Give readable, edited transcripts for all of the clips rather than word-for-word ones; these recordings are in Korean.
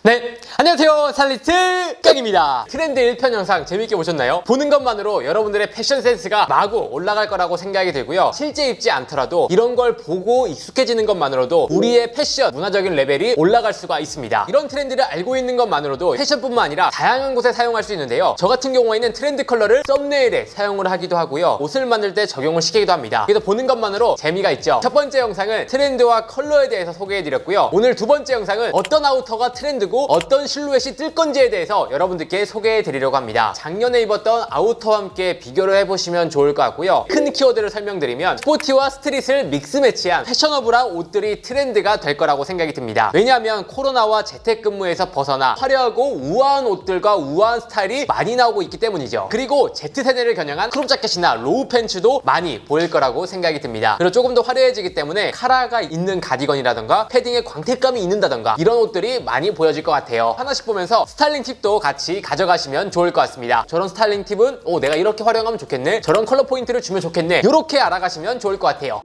네, 안녕하세요. 스타일리스트 깡입니다. 트렌드 1편 영상 재밌게 보셨나요? 보는 것만으로 여러분들의 패션 센스가 마구 올라갈 거라고 생각이 들고요. 실제 입지 않더라도 이런 걸 보고 익숙해지는 것만으로도 우리의 패션, 문화적인 레벨이 올라갈 수가 있습니다. 이런 트렌드를 알고 있는 것만으로도 패션뿐만 아니라 다양한 곳에 사용할 수 있는데요. 저 같은 경우에는 트렌드 컬러를 썸네일에 사용을 하기도 하고요. 옷을 만들 때 적용을 시키기도 합니다. 그래서 보는 것만으로 재미가 있죠. 첫 번째 영상은 트렌드와 컬러에 대해서 소개해드렸고요. 오늘 두 번째 영상은 어떤 아우터가 트렌드고 어떤 실루엣이 뜰 건지에 대해서 여러분들께 소개해 드리려고 합니다. 작년에 입었던 아우터와 함께 비교를 해보시면 좋을 것 같고요. 큰 키워드를 설명드리면 스포티와 스트릿을 믹스 매치한 패셔너블한 옷들이 트렌드가 될 거라고 생각이 듭니다. 왜냐하면 코로나와 재택근무에서 벗어나 화려하고 우아한 옷들과 우아한 스타일이 많이 나오고 있기 때문이죠. 그리고 Z세대를 겨냥한 크롭 자켓이나 로우 팬츠도 많이 보일 거라고 생각이 듭니다. 그리고 조금 더 화려해지기 때문에 카라가 있는 가디건이라던가 패딩에 광택감이 있는다던가 이런 옷들이 많이 보여질 것 같아요. 하나씩 보면서 스타일링 팁도 같이 가져가시면 좋을 것 같습니다. 저런 스타일링 팁은 내가 이렇게 활용하면 좋겠네, 저런 컬러 포인트를 주면 좋겠네, 이렇게 알아가시면 좋을 것 같아요.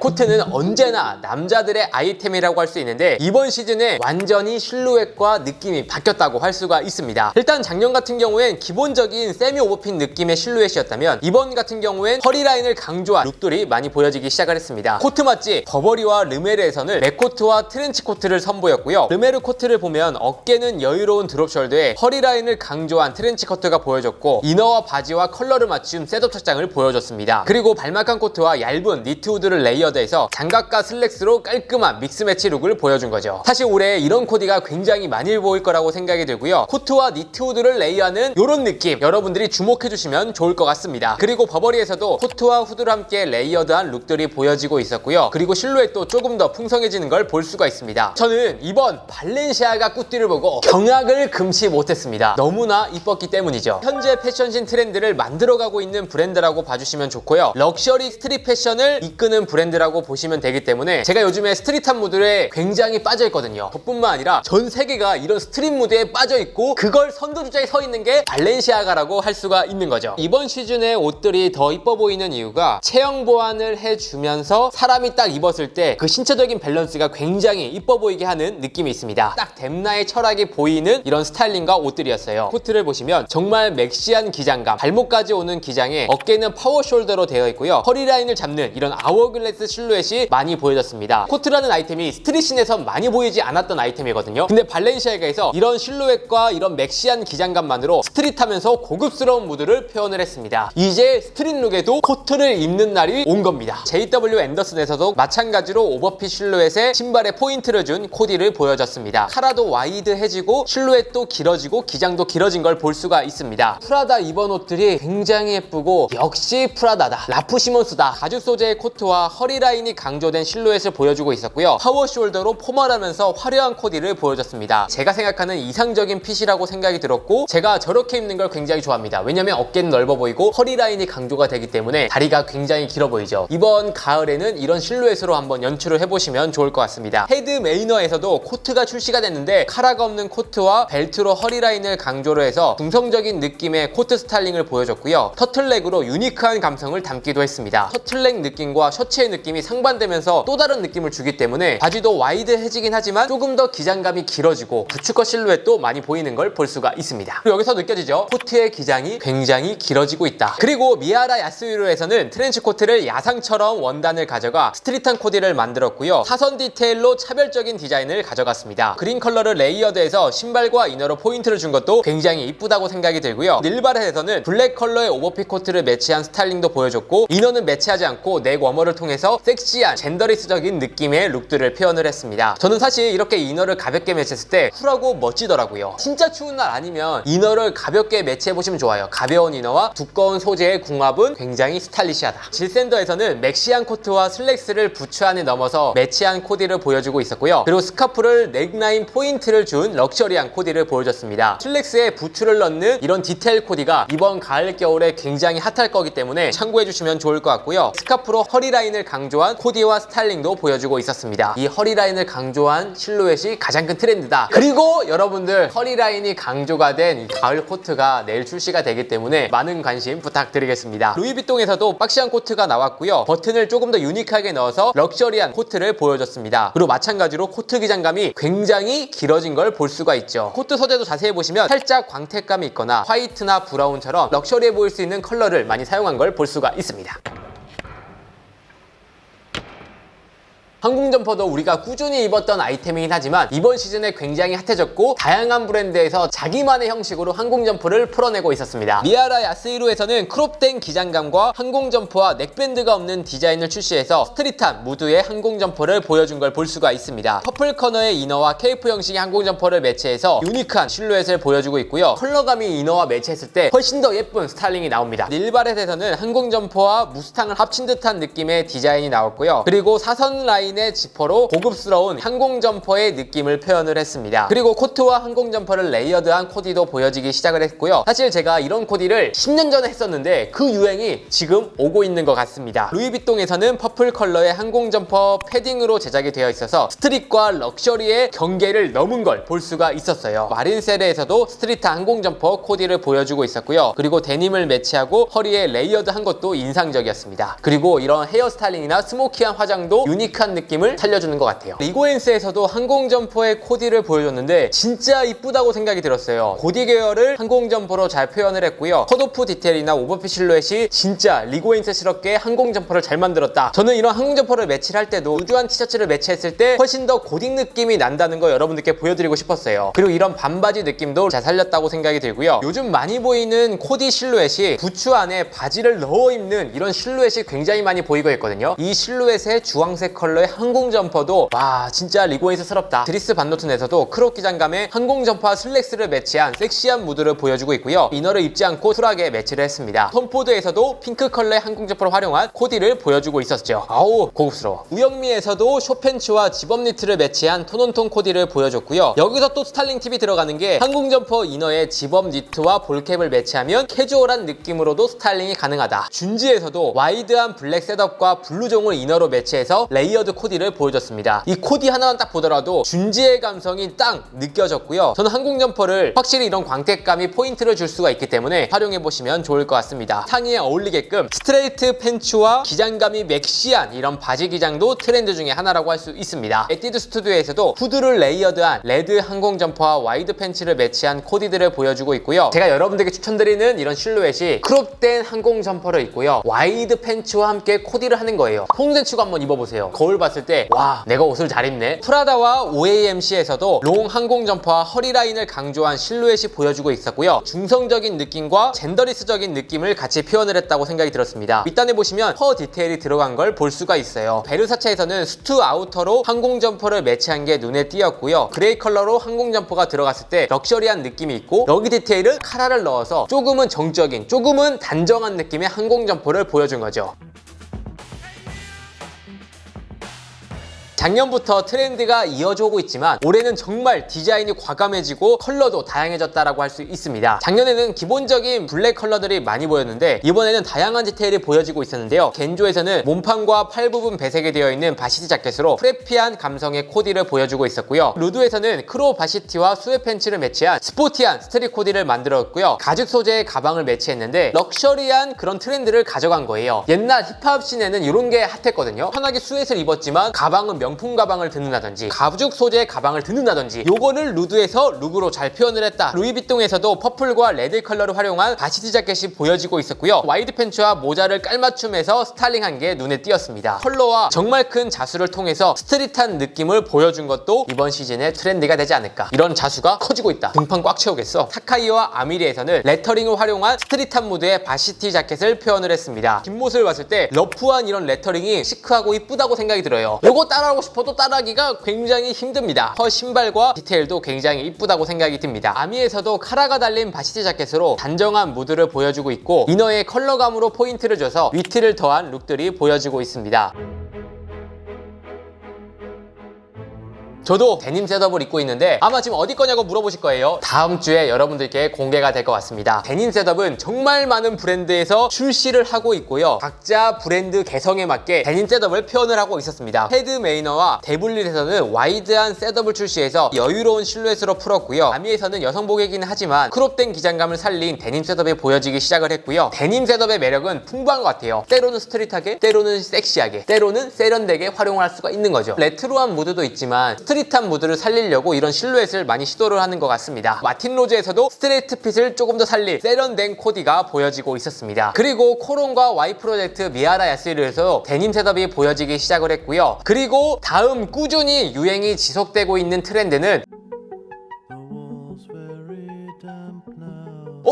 코트는 언제나 남자들의 아이템이라고 할 수 있는데 이번 시즌에 완전히 실루엣과 느낌이 바뀌었다고 할 수가 있습니다. 일단 작년 같은 경우엔 기본적인 세미 오버핏 느낌의 실루엣이었다면 이번 같은 경우엔 허리라인을 강조한 룩들이 많이 보여지기 시작을 했습니다. 코트 맛집 버버리와 르메르에서는 맥코트와 트렌치 코트를 선보였고요. 르메르 코트를 보면 어깨는 여유로운 드롭 숄더에 허리라인을 강조한 트렌치 커트가 보여졌고 이너와 바지와 컬러를 맞춘 셋업 착장을 보여줬습니다. 그리고 발막한 코트와 얇은 니트 후드를 레이어 에서 장갑과 슬랙스로 깔끔한 믹스매치 룩을 보여준 거죠. 사실 올해 이런 코디가 굉장히 많이 보일 거라고 생각이 들고요. 코트와 니트 후드를 레이어하는 이런 느낌 여러분들이 주목해 주시면 좋을 것 같습니다. 그리고 버버리에서도 코트와 후드를 함께 레이어드한 룩들이 보여지고 있었고요. 그리고 실루엣도 조금 더 풍성해지는 걸 볼 수가 있습니다. 저는 이번 발렌시아가 꾸띠를 보고 경악을 금치 못했습니다. 너무나 이뻤기 때문이죠. 현재 패션신 트렌드를 만들어가고 있는 브랜드라고 봐주시면 좋고요. 럭셔리 스트릿 패션을 이끄는 브랜드라고 보시면 되기 때문에 제가 요즘에 스트릿한 무드에 굉장히 빠져있거든요. 저뿐만 아니라 전 세계가 이런 스트릿 무드에 빠져있고 그걸 선두주자에 서 있는 게 발렌시아가라고 할 수가 있는 거죠. 이번 시즌의 옷들이 더 이뻐 보이는 이유가 체형 보완을 해주면서 사람이 딱 입었을 때 그 신체적인 밸런스가 굉장히 이뻐 보이게 하는 느낌이 있습니다. 딱 댐나의 철학이 보이는 이런 스타일링과 옷들이었어요. 코트를 보시면 정말 맥시한 기장감, 발목까지 오는 기장에 어깨는 파워 숄더로 되어 있고요. 허리라인을 잡는 이런 아워글래스 실루엣이 많이 보여졌습니다. 코트라는 아이템이 스트릿신에서 많이 보이지 않았던 아이템이거든요. 근데 발렌시아가에서 이런 실루엣과 이런 맥시한 기장감만으로 스트릿하면서 고급스러운 무드를 표현을 했습니다. 이제 스트릿 룩에도 코트를 입는 날이 온 겁니다. JW 앤더슨에서도 마찬가지로 오버핏 실루엣에 신발에 포인트를 준 코디를 보여줬습니다. 카라도 와이드해지고 실루엣도 길어지고 기장도 길어진 걸 볼 수가 있습니다. 프라다 이번 옷들이 굉장히 예쁘고 역시 프라다다. 라프 시몬스다. 가죽 소재의 코트와 허리라인이 강조된 실루엣을 보여주고 있었고요. 파워 숄더로 포멀하면서 화려한 코디를 보여줬습니다. 제가 생각하는 이상적인 핏이라고 생각이 들었고 제가 저렇게 입는 걸 굉장히 좋아합니다. 왜냐면 어깨는 넓어 보이고 허리라인이 강조가 되기 때문에 다리가 굉장히 길어 보이죠. 이번 가을에는 이런 실루엣으로 한번 연출을 해보시면 좋을 것 같습니다. 헤드 메이너에서도 코트가 출시가 됐는데 카라가 없는 코트와 벨트로 허리라인을 강조를 해서 중성적인 느낌의 코트 스타일링을 보여줬고요. 터틀넥으로 유니크한 감성을 담기도 했습니다. 터틀넥 느낌과 셔츠의 느낌이 상반되면서 또 다른 느낌을 주기 때문에 바지도 와이드해지긴 하지만 조금 더 기장감이 길어지고 부츠컷 실루엣도 많이 보이는 걸 볼 수가 있습니다. 그리고 여기서 느껴지죠? 코트의 기장이 굉장히 길어지고 있다. 그리고 미하라 야스유로에서는 트렌치 코트를 야상처럼 원단을 가져가 스트릿한 코디를 만들었고요. 사선 디테일로 차별적인 디자인을 가져갔습니다. 그린 컬러를 레이어드해서 신발과 이너로 포인트를 준 것도 굉장히 이쁘다고 생각이 들고요. 닐바렛에서는 블랙 컬러의 오버핏 코트를 매치한 스타일링도 보여줬고 이너는 매치하지 않고 넥 워머를 통해서 섹시한 젠더리스적인 느낌의 룩들을 표현을 했습니다. 저는 사실 이렇게 이너를 가볍게 매치했을 때 쿨하고 멋지더라고요. 진짜 추운 날 아니면 이너를 가볍게 매치해보시면 좋아요. 가벼운 이너와 두꺼운 소재의 궁합은 굉장히 스타일리시하다. 질샌더에서는 맥시한 코트와 슬랙스를 부츠 안에 넘어서 매치한 코디를 보여주고 있었고요. 그리고 스카프를 넥라인 포인트를 준 럭셔리한 코디를 보여줬습니다. 슬랙스에 부츠를 넣는 이런 디테일 코디가 이번 가을 겨울에 굉장히 핫할 거기 때문에 참고해주시면 좋을 것 같고요. 스카프로 허리라인을 강조 강조한 코디와 스타일링도 보여주고 있었습니다. 이 허리라인을 강조한 실루엣이 가장 큰 트렌드다. 그리고 여러분들, 허리라인이 강조가 된 이 가을 코트가 내일 출시가 되기 때문에 많은 관심 부탁드리겠습니다. 루이비통에서도 박시한 코트가 나왔고요. 버튼을 조금 더 유니크하게 넣어서 럭셔리한 코트를 보여줬습니다. 그리고 마찬가지로 코트 기장감이 굉장히 길어진 걸 볼 수가 있죠. 코트 소재도 자세히 보시면 살짝 광택감이 있거나 화이트나 브라운처럼 럭셔리해 보일 수 있는 컬러를 많이 사용한 걸 볼 수가 있습니다. 항공 점퍼도 우리가 꾸준히 입었던 아이템이긴 하지만 이번 시즌에 굉장히 핫해졌고 다양한 브랜드에서 자기만의 형식으로 항공 점퍼를 풀어내고 있었습니다. 미아라 야스히로에서는 크롭된 기장감과 항공 점퍼와 넥밴드가 없는 디자인을 출시해서 스트릿한 무드의 항공 점퍼를 보여준 걸 볼 수가 있습니다. 퍼플 커너의 이너와 케이프 형식의 항공 점퍼를 매치해서 유니크한 실루엣을 보여주고 있고요. 컬러감이 이너와 매치했을 때 훨씬 더 예쁜 스타일링이 나옵니다. 닐바렛에서는 항공 점퍼와 무스탕을 합친 듯한 느낌의 디자인이 나왔고요. 그리고 사선 라인 의 지퍼로 고급스러운 항공 점퍼의 느낌을 표현을 했습니다. 그리고 코트와 항공 점퍼를 레이어드한 코디도 보여지기 시작을 했고요. 사실 제가 이런 코디를 10년 전에 했었는데 그 유행이 지금 오고 있는 것 같습니다. 루이비통에서는 퍼플 컬러의 항공 점퍼 패딩으로 제작이 되어 있어서 스트릿과 럭셔리의 경계를 넘은 걸 볼 수가 있었어요. 마린셀에서도 스트릿한 항공 점퍼 코디를 보여주고 있었고요. 그리고 데님을 매치하고 허리에 레이어드한 것도 인상적이었습니다. 그리고 이런 헤어스타일링이나 스모키한 화장도 유니크한 느낌을 살려주는 것 같아요. 리고엔스에서도 항공 점퍼의 코디를 보여줬는데 진짜 이쁘다고 생각이 들었어요. 고디 계열을 항공 점퍼로 잘 표현을 했고요. 컷오프 디테일이나 오버핏 실루엣이 진짜 리고엔스스럽게 항공 점퍼를 잘 만들었다. 저는 이런 항공 점퍼를 매치를 할 때도 루즈한 티셔츠를 매치했을 때 훨씬 더 고딕 느낌이 난다는 거 여러분들께 보여드리고 싶었어요. 그리고 이런 반바지 느낌도 잘 살렸다고 생각이 들고요. 요즘 많이 보이는 코디 실루엣이 부츠 안에 바지를 넣어 입는 이런 실루엣이 굉장히 많이 보이고 있거든요. 이 실루엣의 주황색 컬러의 항공 점퍼도 와 진짜 리고엔스스럽다. 드리스 반노튼에서도 크롭 기장감에 항공 점퍼와 슬랙스를 매치한 섹시한 무드를 보여주고 있고요. 이너를 입지 않고 쿨하게 매치를 했습니다. 톰포드에서도 핑크 컬러의 항공 점퍼를 활용한 코디를 보여주고 있었죠. 아우 고급스러워. 우영미에서도 숏팬츠와 집업 니트를 매치한 톤온톤 코디를 보여줬고요. 여기서 또 스타일링 팁이 들어가는 게 항공 점퍼 이너에 집업 니트와 볼캡을 매치하면 캐주얼한 느낌으로도 스타일링이 가능하다. 준지에서도 와이드한 블랙 셋업과 블루종을 이너로 매치해서 레이어드 코디를 보여줬습니다. 이 코디 하나만 딱 보더라도 준지의 감성이 딱 느껴졌고요. 저는 항공 점퍼를 확실히 이런 광택감이 포인트를 줄 수가 있기 때문에 활용해보시면 좋을 것 같습니다. 상의에 어울리게끔 스트레이트 팬츠와 기장감이 맥시한 이런 바지 기장도 트렌드 중에 하나라고 할 수 있습니다. 에뛰드 스튜디오에서도 후드를 레이어드한 레드 항공 점퍼와 와이드 팬츠를 매치한 코디들을 보여주고 있고요. 제가 여러분들에게 추천드리는 이런 실루엣이 크롭된 항공 점퍼를 입고요. 와이드 팬츠와 함께 코디를 하는 거예요. 홈센츠가 한번 입어보세요. 거울 봤을 때 와 내가 옷을 잘 입네. 프라다와 OAMC에서도 롱 항공 점퍼와 허리 라인을 강조한 실루엣이 보여주고 있었고요. 중성적인 느낌과 젠더리스적인 느낌을 같이 표현을 했다고 생각이 들었습니다. 윗단에 보시면 퍼 디테일이 들어간 걸 볼 수가 있어요. 베르사체에서는 수트 아우터로 항공 점퍼를 매치한 게 눈에 띄었고요. 그레이 컬러로 항공 점퍼가 들어갔을 때 럭셔리한 느낌이 있고 여기 디테일은 카라를 넣어서 조금은 정적인 조금은 단정한 느낌의 항공 점퍼를 보여준 거죠. 작년부터 트렌드가 이어져 오고 있지만 올해는 정말 디자인이 과감해지고 컬러도 다양해졌다라고 할 수 있습니다. 작년에는 기본적인 블랙 컬러들이 많이 보였는데 이번에는 다양한 디테일이 보여지고 있었는데요. 겐조에서는 몸판과 팔 부분 배색이 되어 있는 바시티 자켓으로 프레피한 감성의 코디를 보여주고 있었고요. 루드에서는 크로 바시티와 수에 팬츠를 매치한 스포티한 스트릿 코디를 만들었고요. 가죽 소재의 가방을 매치했는데 럭셔리한 그런 트렌드를 가져간 거예요. 옛날 힙합 씬에는 이런 게 핫했거든요. 편하게 스웨트를 입었지만 가방은 명품 가방을 듣는다든지 가죽 소재의 가방을 듣는다든지 요거를 루드에서 룩으로 잘 표현을 했다. 루이비통에서도 퍼플과 레드 컬러를 활용한 바시티 자켓이 보여지고 있었고요. 와이드 팬츠와 모자를 깔맞춤해서 스타일링한 게 눈에 띄었습니다. 컬러와 정말 큰 자수를 통해서 스트릿한 느낌을 보여준 것도 이번 시즌의 트렌드가 되지 않을까. 이런 자수가 커지고 있다. 등판 꽉 채우겠어. 사카이와 아미리에서는 레터링을 활용한 스트릿한 무드의 바시티 자켓을 표현을 했습니다. 뒷모습을 봤을 때 러프한 이런 레터링이 시크하고 이쁘다고 생각이 들어요. 요거 따라하고 싶어도 따라하기가 굉장히 힘듭니다. 허 신발과 디테일도 굉장히 이쁘다고 생각이 듭니다. 아미에서도 카라가 달린 바시티 자켓으로 단정한 무드를 보여주고 있고 이너의 컬러감으로 포인트를 줘서 위트를 더한 룩들이 보여지고 있습니다. 저도 데님 셋업을 입고 있는데 아마 지금 어디 거냐고 물어보실 거예요. 다음 주에 여러분들께 공개가 될 것 같습니다. 데님 셋업은 정말 많은 브랜드에서 출시를 하고 있고요. 각자 브랜드 개성에 맞게 데님 셋업을 표현을 하고 있었습니다. 헤드 메이너와 데블릿에서는 와이드한 셋업을 출시해서 여유로운 실루엣으로 풀었고요. 아미에서는 여성복이긴 하지만 크롭된 기장감을 살린 데님 셋업이 보여지기 시작을 했고요. 데님 셋업의 매력은 풍부한 것 같아요. 때로는 스트릿하게, 때로는 섹시하게, 때로는 세련되게 활용을 할 수가 있는 거죠. 레트로한 무드도 있지만 스트릿한 무드를 살리려고 이런 실루엣을 많이 시도를 하는 것 같습니다. 마틴 로즈에서도 스트레이트 핏을 조금 더 살린 세련된 코디가 보여지고 있었습니다. 그리고 코론과 Y 프로젝트 미아라 야스리에서 데님 셋업이 보여지기 시작을 했고요. 그리고 다음 꾸준히 유행이 지속되고 있는 트렌드는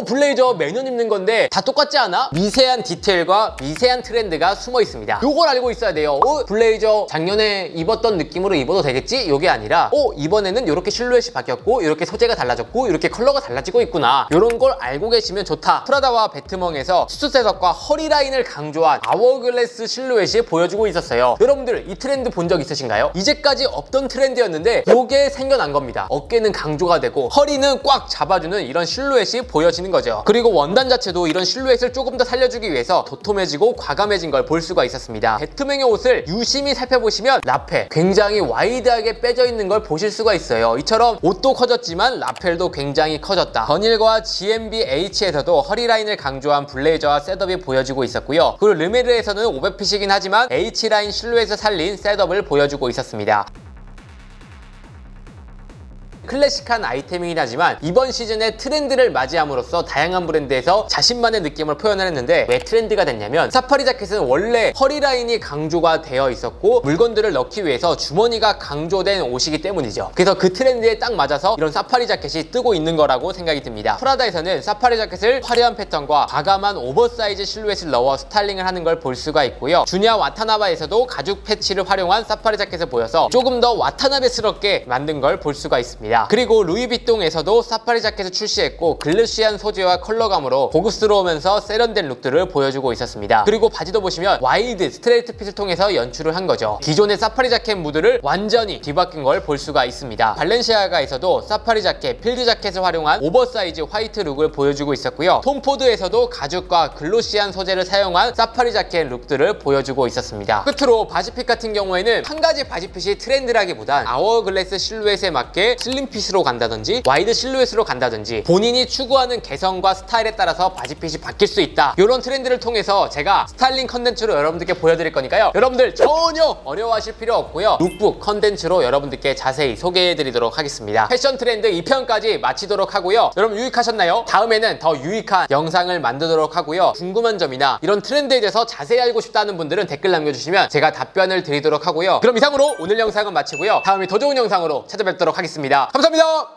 블레이저 매년 입는 건데 다 똑같지 않아? 미세한 디테일과 미세한 트렌드가 숨어 있습니다. 요걸 알고 있어야 돼요. 블레이저 작년에 입었던 느낌으로 입어도 되겠지? 요게 아니라 이번에는 이렇게 실루엣이 바뀌었고 이렇게 소재가 달라졌고 이렇게 컬러가 달라지고 있구나. 요런 걸 알고 계시면 좋다. 프라다와 배트멍에서 수트 셋업과 허리 라인을 강조한 아워글래스 실루엣이 보여주고 있었어요. 여러분들 이 트렌드 본 적 있으신가요? 이제까지 없던 트렌드였는데 요게 생겨난 겁니다. 어깨는 강조가 되고 허리는 꽉 잡아주는 이런 실루엣이 보여지는 거죠. 그리고 원단 자체도 이런 실루엣을 조금 더 살려주기 위해서 도톰해지고 과감해진 걸 볼 수가 있었습니다. 배트맹의 옷을 유심히 살펴보시면 라펠 굉장히 와이드하게 빼져 있는 걸 보실 수가 있어요. 이처럼 옷도 커졌지만 라펠도 굉장히 커졌다. 버닐과 GmbH에서도 허리 라인을 강조한 블레이저와 셋업이 보여지고 있었고요. 그리고 르메르에서는 오버핏이긴 하지만 H라인 실루엣을 살린 셋업을 보여주고 있었습니다. 클래식한 아이템이긴 하지만 이번 시즌에 트렌드를 맞이함으로써 다양한 브랜드에서 자신만의 느낌을 표현을 했는데 왜 트렌드가 됐냐면 사파리 자켓은 원래 허리 라인이 강조가 되어 있었고 물건들을 넣기 위해서 주머니가 강조된 옷이기 때문이죠. 그래서 그 트렌드에 딱 맞아서 이런 사파리 자켓이 뜨고 있는 거라고 생각이 듭니다. 프라다에서는 사파리 자켓을 화려한 패턴과 과감한 오버사이즈 실루엣을 넣어 스타일링을 하는 걸 볼 수가 있고요. 주냐 와타나바에서도 가죽 패치를 활용한 사파리 자켓을 보여서 조금 더 와타나베스럽게 만든 걸 볼 수가 있습니다. 그리고 루이비통에서도 사파리 자켓을 출시했고 글래시한 소재와 컬러감으로 고급스러우면서 세련된 룩들을 보여주고 있었습니다. 그리고 바지도 보시면 와이드 스트레이트 핏을 통해서 연출을 한 거죠. 기존의 사파리 자켓 무드를 완전히 뒤바뀐 걸 볼 수가 있습니다. 발렌시아가에서도 사파리 자켓, 필드 자켓을 활용한 오버사이즈 화이트 룩을 보여주고 있었고요. 톰포드에서도 가죽과 글로시한 소재를 사용한 사파리 자켓 룩들을 보여주고 있었습니다. 끝으로 바지핏 같은 경우에는 한 가지 바지핏이 트렌드라기보단 아워글래스 실루엣에 맞게 슬림 핏으로 간다든지 와이드 실루엣으로 간다든지 본인이 추구하는 개성과 스타일에 따라서 바지핏이 바뀔 수 있다. 이런 트렌드를 통해서 제가 스타일링 컨텐츠로 여러분들께 보여드릴 거니까요. 여러분들 전혀 어려워하실 필요 없고요. 룩북 컨텐츠로 여러분들께 자세히 소개해드리도록 하겠습니다. 패션 트렌드 2편까지 마치도록 하고요. 여러분 유익하셨나요? 다음에는 더 유익한 영상을 만들도록 하고요. 궁금한 점이나 이런 트렌드에 대해서 자세히 알고 싶다는 분들은 댓글 남겨주시면 제가 답변을 드리도록 하고요. 그럼 이상으로 오늘 영상은 마치고요. 다음에 더 좋은 영상으로 찾아뵙도록 하겠습니다. 감사합니다.